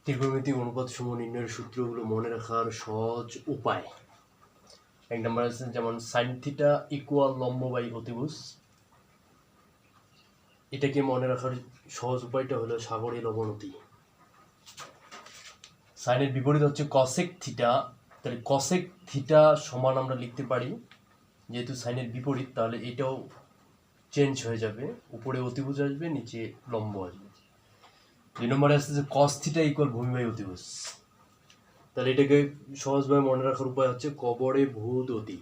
ত্রিকোণমিতিক অনুপাত সমূহ নির্ণয়ের সূত্রগুলো মনে রাখার সহজ উপায়। এক নম্বর আছে যেমন সাইন থিটা ইকুয়াল লম্ব বাই অতিভুজ। এটাকে মনে রাখার সহজ উপায়টা হলো সাগরের অবনতি। সাইনের বিপরীত হচ্ছে কসেক থিটা, তাহলে কসেক থিটা সমান আমরা লিখতে পারি, যেহেতু সাইনের বিপরীত তাহলে এটাও চেঞ্জ হয়ে যাবে, উপরে অতিভুজ আসবে, নিচে লম্ব আসবে। 2 নম্বরে আসছে যে কস থিটা ইকুয়াল ভূমি বাই অতিভুজ। তাহলে এটাকে সহজভাবে মনে রাখার উপায় হচ্ছে কবরে ভূত অতি।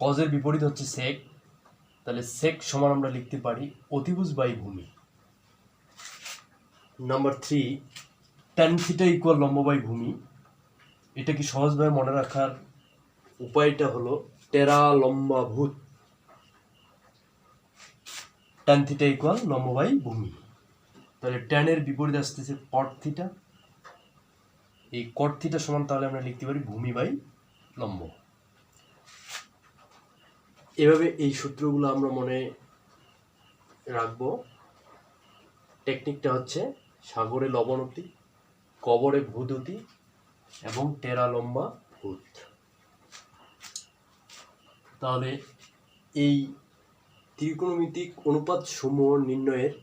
কজের বিপরীত হচ্ছে সেক, তাহলে সেক সমান আমরা লিখতে পারি অতিভুজ বাই ভূমি। নাম্বার 3 ট্যান থিটা ইকুয়াল লম্ব বাই ভূমি। এটাকে সহজভাবে মনে রাখার উপায়টা হলো টেরা লম্বা ভূত। ট্যান থিটা ইকুয়াল লম্ব বাই ভূমি। তাহলে ট্যানের বিপরীত আসতেছে কট থিটা, এই কট থিটা সমান তাহলে আমরা লিখতে পারি ভূমি বাই লম্ব। এভাবে এই সূত্রগুলো আমরা মনে রাখবো। টেকনিকটা হচ্ছে সাগরে লবণতি, কবরে ভূদতি এবং টেরা লম্বা ভূত। তাহলে এই ত্রিকোণমিতিক অনুপাত সমূহ নির্ণয়ের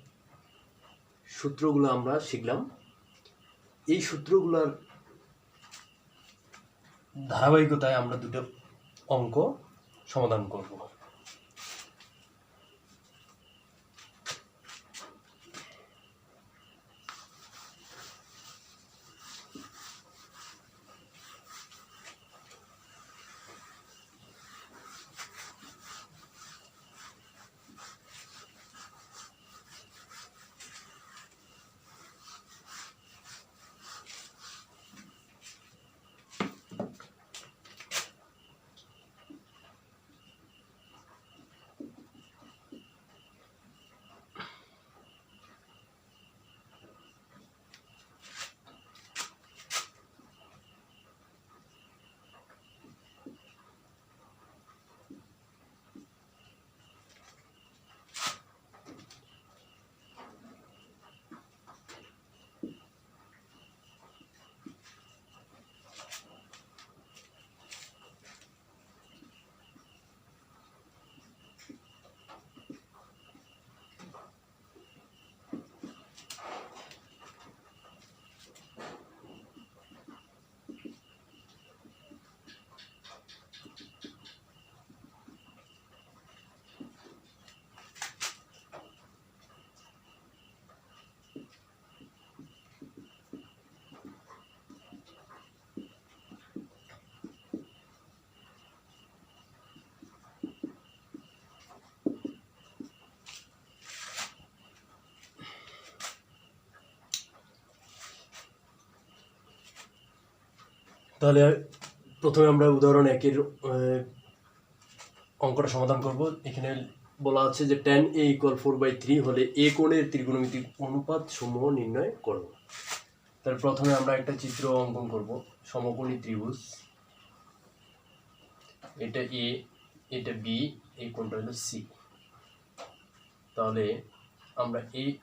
সূত্রগুলো আমরা শিখলাম। এই সূত্রগুলোর ধারাবাহিকতায় আমরা দুটো অঙ্ক সমাধান করব। তাহলে প্রথমে আমরা উদাহরণ 1-এর অঙ্কটা সমাধান করব। এখানে বলা আছে যে tan a = 4/3 হলে a কোণের ত্রিকোণমিতিক অনুপাত সমূহ নির্ণয় করো। তাহলে প্রথমে আমরা একটা চিত্র অঙ্কন করব। সমকোণী ত্রিভুজ, এটা a, এটা b, এই কোণটা হলো c। তাহলে আমরা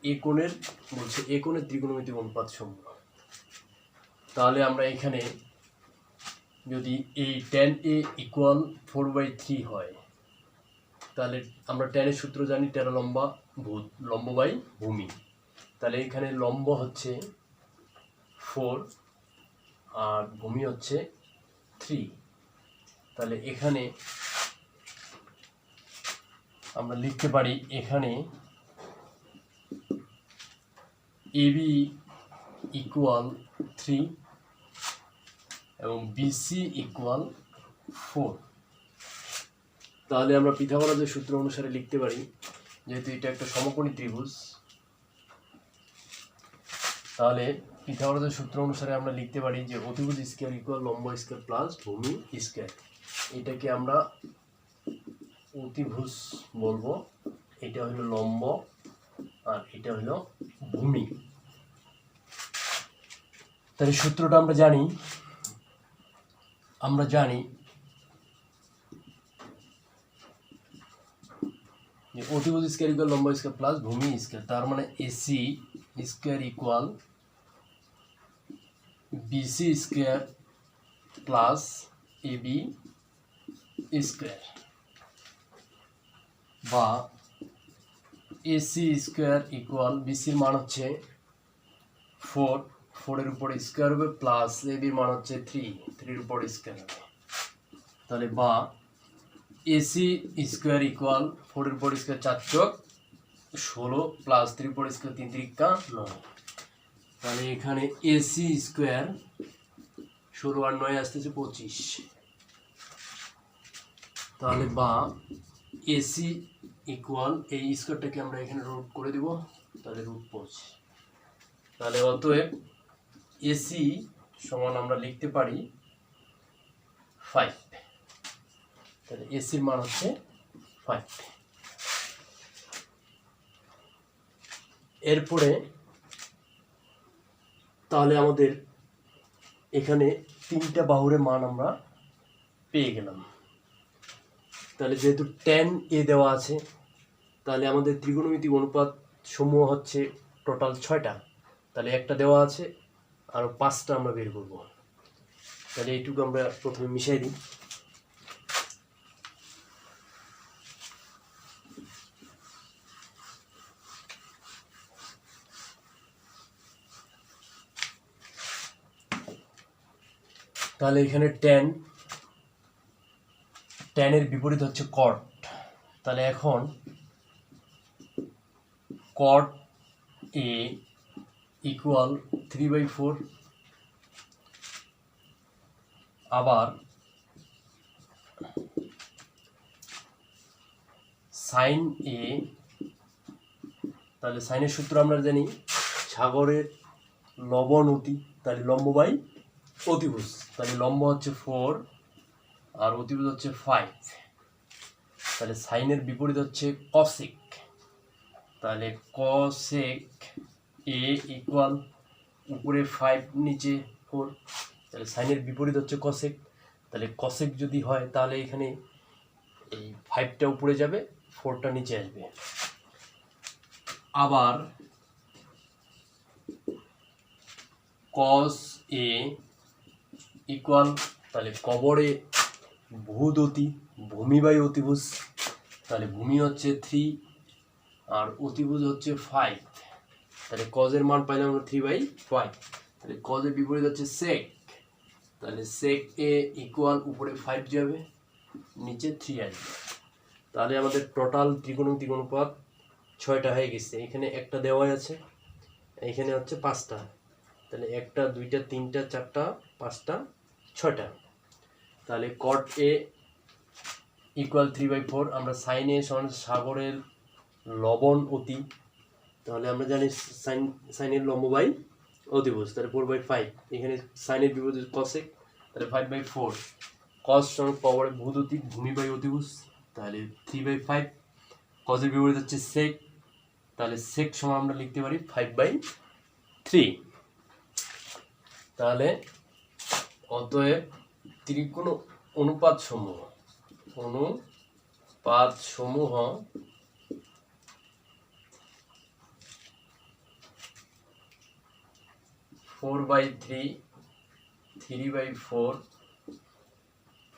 a কোণের বলছে a কোণের ত্রিকোণমিতিক অনুপাত সমূহ। তাহলে আমরা এখানে যদি এই tan a = 4/3 হয়, তাহলে আমরা ট্যানের সূত্র জানি টেরা লম্বা ভূত, লম্ব বাই ভূমি। তাহলে এখানে লম্ব হচ্ছে 4 আর ভূমি হচ্ছে 3। তাহলে এখানে আমরা লিখতে পারি এখানে AB = 3 এবং BC = 4। তাহলে আমরা পিথাগোরাসের সূত্র অনুসারে লিখতে পারি, যেহেতু এটা একটা সমকোণী ত্রিভুজ, তাহলে পিথাগোরাসের সূত্র অনুসারে আমরা লিখতে পারি যে অতিভুজ স্কয়ার = লম্ব স্কয়ার প্লাস ভূমি স্কয়ার। এটাকে আমরা অতিভুজ বলবো, এটা হলো লম্ব আর এটা হলো ভূমি। তাহলে সূত্রটা আমরা জানি যে অতিভুজ স্কয়ার = লম্ব স্কয়ার প্লাস ভূমি স্কয়ার। তার মানে AC² = BC square plus AB square বা এসি স্কোয়ার ইকুয়াল বিসির মান হচ্ছে 4, 4 এর উপর স্কোয়ার হবে প্লাস এবির মান হচ্ছে 3, 3 এর উপর স্কোয়ার হবে। তাহলে বা এসি স্কোয়ার ইকুয়াল 4 এর উপর স্কোয়ার 4 চোখ 16 প্লাস 3 এর উপর স্কোয়ার 3 3 9। তাহলে এখানে এসি স্কোয়ার 16 আর 9 আসতেছে 25। তাহলে বা এসি ইকুয়াল এই স্কোয়ারটাকে আমরা এখানে রুট করে দিব, তাহলে রুট 25। তাহলে অতএব এসি সমান আমরা লিখতে পারি 5। তাহলে এসির মান হচ্ছে 5। এরপরে তাহলে আমাদের এখানে 3টা বাহুরের মান আমরা পেয়ে গেলাম। তাহলে যেহেতু tan এ দেওয়া আছে, তাহলে আমাদের ত্রিকোণমিতিক অনুপাত সমূহ হচ্ছে টোটাল 6টা। তাহলে একটা দেওয়া আছে, আরও 5টা আমরা বের করব। তাহলে এইটুকু আমরা প্রথমে মিশাই দিই। তাহলে এখানে tan এর বিপরীত হচ্ছে cot। তাহলে এখন cot a ইকুয়াল 3/4, আবার sin a, তাহলে সাইনের সূত্র আমরা জানি সাগরের লবণ অতি, তাহলে লম্ব বাই অতিভুজ। তাহলে লম্ব হচ্ছে 4 আর অতিভুজ হচ্ছে 5। তাহলে সাইনের বিপরীত হচ্ছে কসেক। তাহলে কসেক এ ইকুয়াল উপরে 5 নিচে 4। তাহলে সাইনের বিপরীত হচ্ছে কসেক। তাহলে কসেক যদি হয় তাহলে এখানে এই 5টা উপরে যাবে, 4টা নিচে আসবে। আবার কস এ ইকুয়াল, তাহলে কবরে ভূদতি ভূমি বাই অতিভুজ। তাহলে ভূমি হচ্ছে 3 আর অতিভুজ হচ্ছে 5। তাহলে কজের মান পাইলাম আমরা 3/5। তাহলে কজের বিপরীত হচ্ছে সেক। তাহলে সেক এ ইকুয়াল উপরে 5 যাবে, নিচে 3 আসবে। তাহলে আমাদের টোটাল ত্রিকোণমিতিক অনুপাত 6টা হয়ে গেছে। এখানে একটা দেওয়া আছে, এখানে হচ্ছে 5টা। তাহলে 1টা 2টা 3টা 4টা 5টা 6টা। তাহলে cot a ইকুয়াল 3/4। আমরা সাইন এ সমান সাগরের লবণ অতি, তাহলে আমরা জানি সাইনের লম্ব বাই অতিভুজ, তাহলে 4/5। এখানে সাইনের বিপরীত কসেক, তাহলে 5/4। কস সমান কবরে ভূদতি ভূমি বাই অতিভুজ, তাহলে 3/5। কসের বিপরীত হচ্ছে সেক, তাহলে সেক সমান আমরা লিখতে পারি 5/3। তাহলে অতএব ত্রিকোণ অনুপাত সমূহ 4/3, 3/4,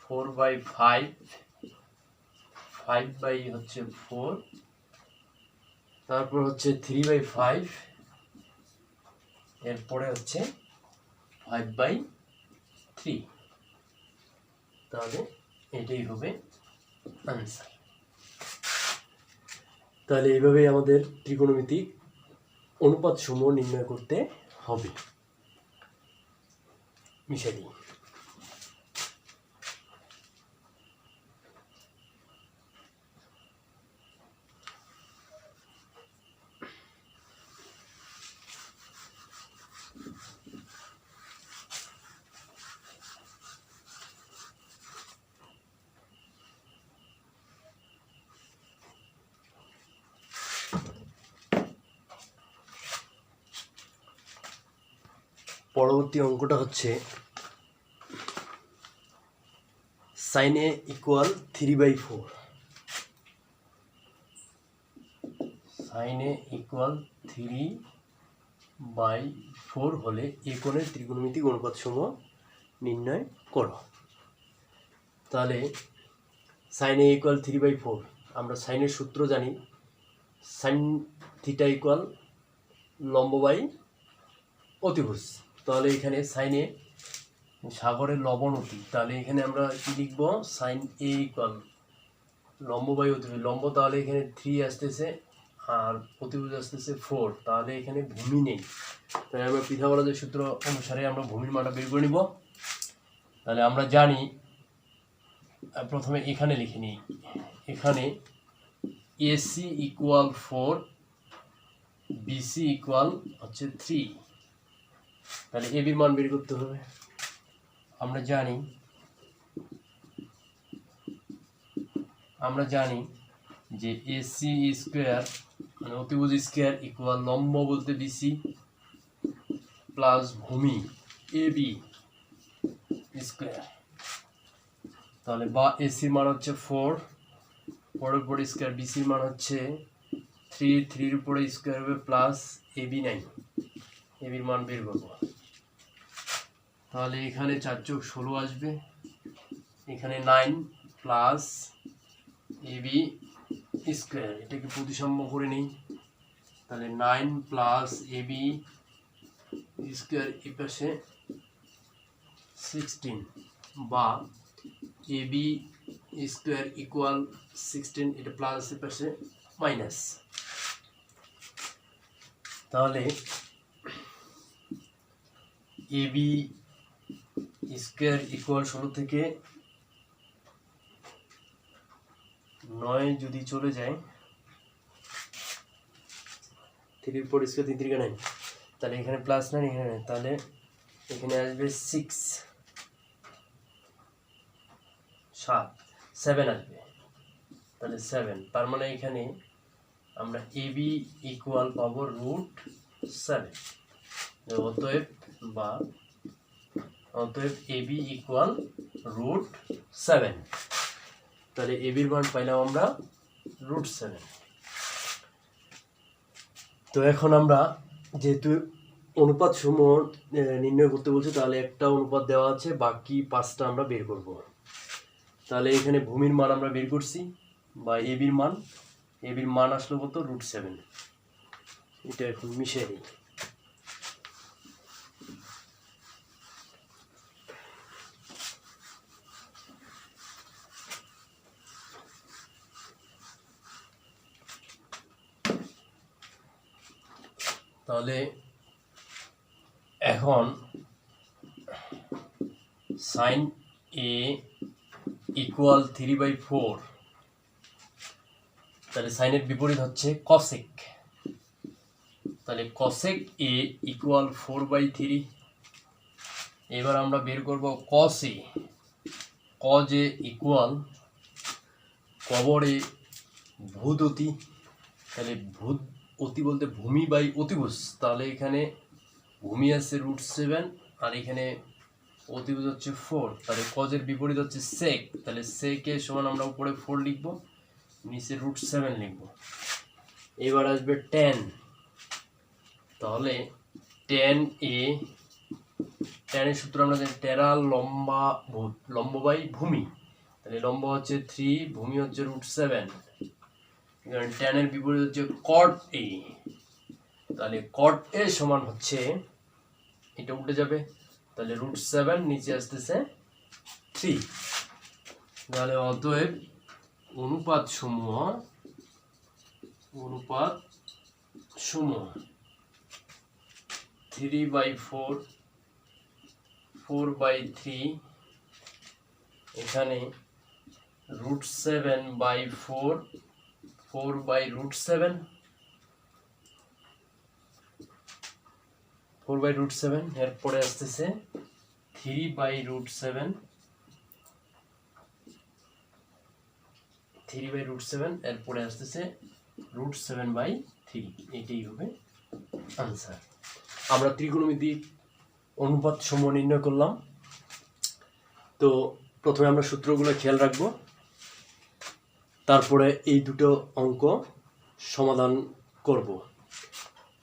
4/5, 5/4, তারপর হচ্ছে 3/5, এরপরে হচ্ছে 5/3। তাহলে এটাই হবে আনসার। তাহলে এইভাবেই আমাদের ত্রিকোণমিতিক অনুপাত সমূহ নির্ণয় করতে হবে। মিশাই দিই। পরবর্তী অঙ্কটা হচ্ছে sine A equal 3/4। Sine A equal 3/4। By 4 হলে এ কোণের ত্রিকোণমিতিক অনুপাত সমূহ নির্ণয় করো। তাহলে সাইন এ ইকুয়াল 3/4, আমরা সাইনের সূত্র জানি, সাইন থিটা ইকুয়াল লম্ব বাই অতিভুজ। তাহলে এখানে সাইনে সাগরের লবণ অতি, তাহলে এখানে আমরা কি লিখবো, সাইন এ ইকুয়াল লম্ব বাই অতিভুজ। লম্ব তাহলে এখানে 3 আসতেছে আর অতিভুজ আসতেছে 4, তাহলে এখানে ভূমি নেই, তাই আমরা পিথাগোরাসের সূত্র অনুসারে আমরা ভূমির মানটা বের করে নিব। তাহলে আমরা জানি, প্রথমে এখানে লিখে নিই, এখানে এসি ইকুয়াল 4, বিসি ইকুয়াল হচ্ছে 3, তাহলে এবির মান বের করতে হবে। আমরা জানি যে এসি স্কোয়ার মানে অতিভুজ স্কোয়ার ইকুয়াল লম্ব বলতে বিসি প্লাস ভূমি এবি স্কোয়ার। তাহলে বা এসির মান হচ্ছে 4, 4 এর উপরে স্কোয়ার, বিসির মান হচ্ছে 3, 3 এর উপরে স্কোয়ার হবে প্লাস এবি 9, এবির মান বের করব। তাহলে এখানে 4 × 16 আসবে, এখানে 9 প্লাস এবি স্কোয়ার, এটাকে প্রতিসাম্য করে নিই। তাহলে 9 প্লাস এবি স্কোয়ার এই পাশে 16 বা এবি স্কোয়ার ইকুয়াল 16, এটা প্লাস এর পাশে মাইনাস। তাহলে এবি স্কোয়ার ইকুয়াল 16 থেকে 9 যদি চলে যায়, 3 এর উপর স্কোয়ার 3 3 9, তাহলে এখানে প্লাস 9 এখানে, তাহলে এখানে আসবে 6 7 আসবে, তাহলে 7, তার মানে এখানে আমরা এবি ইকুয়াল পাবো √7। অতএব এবি ইকুয়াল √7, তাহলে এবির মান পাইলাম আমরা √7। তো এখন আমরা যেহেতু অনুপাত সমূহ নির্ণয় করতে বলছে, তাহলে একটা অনুপাত দেওয়া আছে, বাকি 5টা আমরা বের করব। তাহলে এখানে ভূমির মান আমরা বের করছি বা এবির মান আসলো কত, √7। এটা এখন মিশিয়ে নিই। তাহলে এখন সাইন এ ইকুয়াল 3/4, তাহলে সাইনের বিপরীত হচ্ছে কসেক, তাহলে কসেক এ ইকুয়াল 4/3। এবার আমরা বের করব কস এ, কজ এ ইকুয়াল কবরে ভূত অতি, তাহলে ভূত অতি বলতে ভূমি বাই অতিভুজ, তাহলে এখানে ভূমি আছে √7 আর এখানে অতিভুজ হচ্ছে 4, তাহলে কজের বিপরীত হচ্ছে সেক, তাহলে সেকে সমান আমরা উপরে 4 লিখব, নিচে √7 লিখব। এবার আসবে tan, তাহলে tan এর সূত্র আমরা জানি, টেরা লম্ব বাই ভূমি, তাহলে লম্ব হচ্ছে 3, ভূমি হচ্ছে √7, tan এর বিপরীত হচ্ছে cot a, তাহলে cot a সমান হচ্ছে, এটা উল্টে যাবে, তাহলে √7 নিচে আসতেছে 3। তাহলে অতএব অনুপাত সমূহ 3/4, 4/3, এখানে √7/4, 4/√7, 4/√7, এরপরে আসতেছে 3/√7, 3/√7, এরপরে আসতেছে √7/3, এটাই হবে আনসার। আমরা ত্রিকোণমিতিক অনুপাত সমূহ নির্ণয় করলাম। তো প্রথমে আমরা সূত্রগুলো খেয়াল রাখবো, তারপরে এই দুটো অঙ্ক সমাধান করব।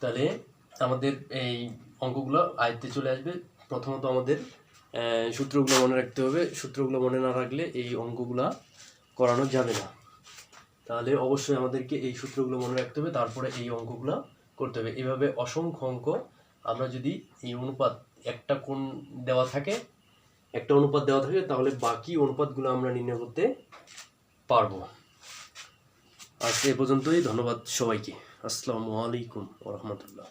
তাহলে আমাদের এই অঙ্কগুলো আয়ত্তে চলে আসবে। প্রথমত আমাদের সূত্রগুলো মনে রাখতে হবে। সূত্রগুলো মনে না রাখলে এই অঙ্কগুলো করানো যাবে না। তাহলে অবশ্যই আমাদেরকে এই সূত্রগুলো মনে রাখতে হবে, তারপরে এই অঙ্কগুলো করতে হবে। এভাবে অসংখ্য অঙ্ক আমরা যদি এই অনুপাত একটা কোণ দেওয়া থাকে, একটা অনুপাত দেওয়া থাকে, তাহলে বাকি অনুপাতগুলো আমরা নির্ণয় করতে পারবো। আজকে এ পর্যন্তই। ধন্যবাদ সবাইকে। আসসালামু আলাইকুম ওয়া রাহমাতুল্লাহ।